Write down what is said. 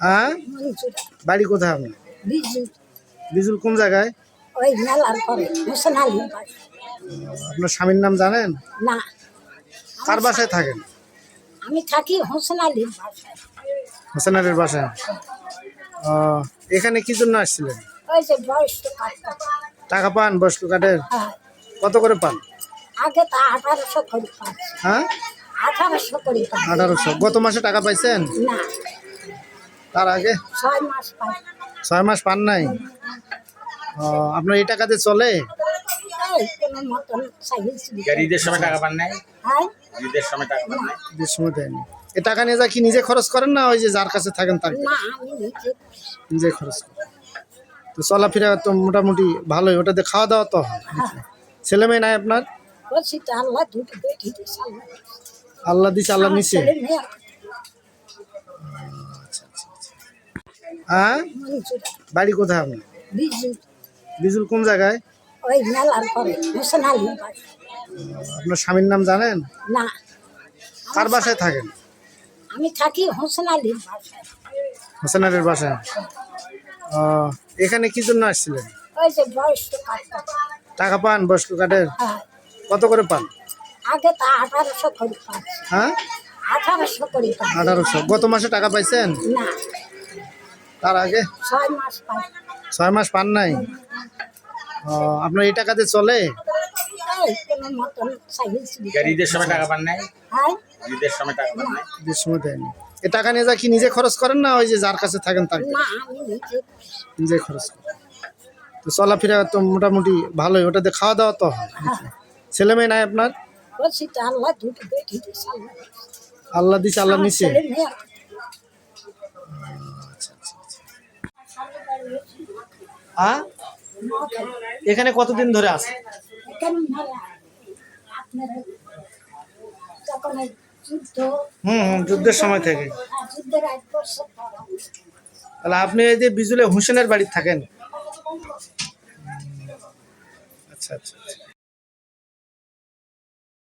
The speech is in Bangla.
হ্যাঁ, বাড়ি কোথায় আপনার? বিজুল কোন জায়গায়? ওই মেলার পরে হোসেন আলীর বাড়ি। আপনার স্বামীর নাম জানেন? না, কার বাসায় থাকেন? আমি থাকি হোসেন আলীর বাসায়। হোসেন আলীর বাসায়। এখানে কি জন্য আসছিলেন? ওই যে বয়স্ক কার্ড। টাকা পান বয়স্ক কার্ডের? হ্যাঁ, কত করে পান? আগে তা 1800 করে পাচ্ছি। হ্যাঁ, 1800 করে পাচ্ছি। 1800। গত মাসে টাকা পাইছেন? না, তার আগে 6 মাস পাই। 6 মাস পান নাই? আপনার এই টাকাতে চলে? এই কোনো মতন চাইছি। ঈদের সময় টাকা পান নাই? হ্যাঁ, ঈদের সময় টাকা পান নাই? ঈদের সময় দেয়নি। এ টাকা নিয়ে যা কি নিজে খরচ করেন না ওই যে যার কাছে থাকেন তার? না, আমি নিজে নিজে খরচ করেন। তো চলাফেরা তো মোটামুটি ভালোই, ওটাতে খাওয়া দাওয়া তো হয়। ছেলে মেয়ে নাই আপনার? বলছি তো আল্লাহ দুটো বেটি দিয়েছে, আল্লাহ দিছে, আল্লাহ নিছে। ছেলে মেয়ে হ্যাঁ, মঞ্জুর বাড়ি কোথায় আপনার? বিজু। বিজুল কোন জায়গায়? ওই মেলার পরে হোসেন আলীর বাড়ি। আপনার স্বামীর নাম জানেন? না, কার বাসায় থাকেন? আমি থাকি হোসেন আলীর বাসায়। হোসেন আলীর বাসায়। এখানে কি জন্য আসছিলেন? ওই যে বয়স্ক কার্ড। টাকা পান বয়স্ক কার্ডের? হ্যাঁ, কত করে পান? আগে তা 1800 করে পাচ্ছি। হ্যাঁ, 1800 করে পাচ্ছি। 1800। গত মাসে টাকা পাইছেন? না, তার আগে 6 মাস পাই। 6 মাস পান নাই? আপনার এই টাকাতে চলে? এই কোনো মতন চাইছি। ঈদের সময় টাকা পান নাই? হ্যাঁ, ঈদের সময় টাকা পান নাই? ঈদের সময় দেয়নি। এ টাকা নিয়ে যা কি নিজে খরচ করেন না ওই যে যার কাছে থাকেন তার? না, আমি নিজে নিজে খরচ করেন। তো চলাফেরা তো মোটামুটি ভালোই, ওটাতে খাওয়া দাওয়া তো হয়। ছেলে মেয়ে নাই আপনার? বলছি তো আল্লাহ দুটো বেটি দিয়েছে, আল্লাহ দিছে, আল্লাহ নিছে। ছেলে মেয়ে হ্যাঁ, এখানে কতদিন ধরে আছে? এখানে মেলা। আপনারা যখন এই যুদ্ধ, যুদ্ধের সময় থেকে। যুদ্ধের 1 বছর পর তাহলে আপনি এই যে বিজুলে হোসেনের বাড়ি থাকেন? আচ্ছা আচ্ছা।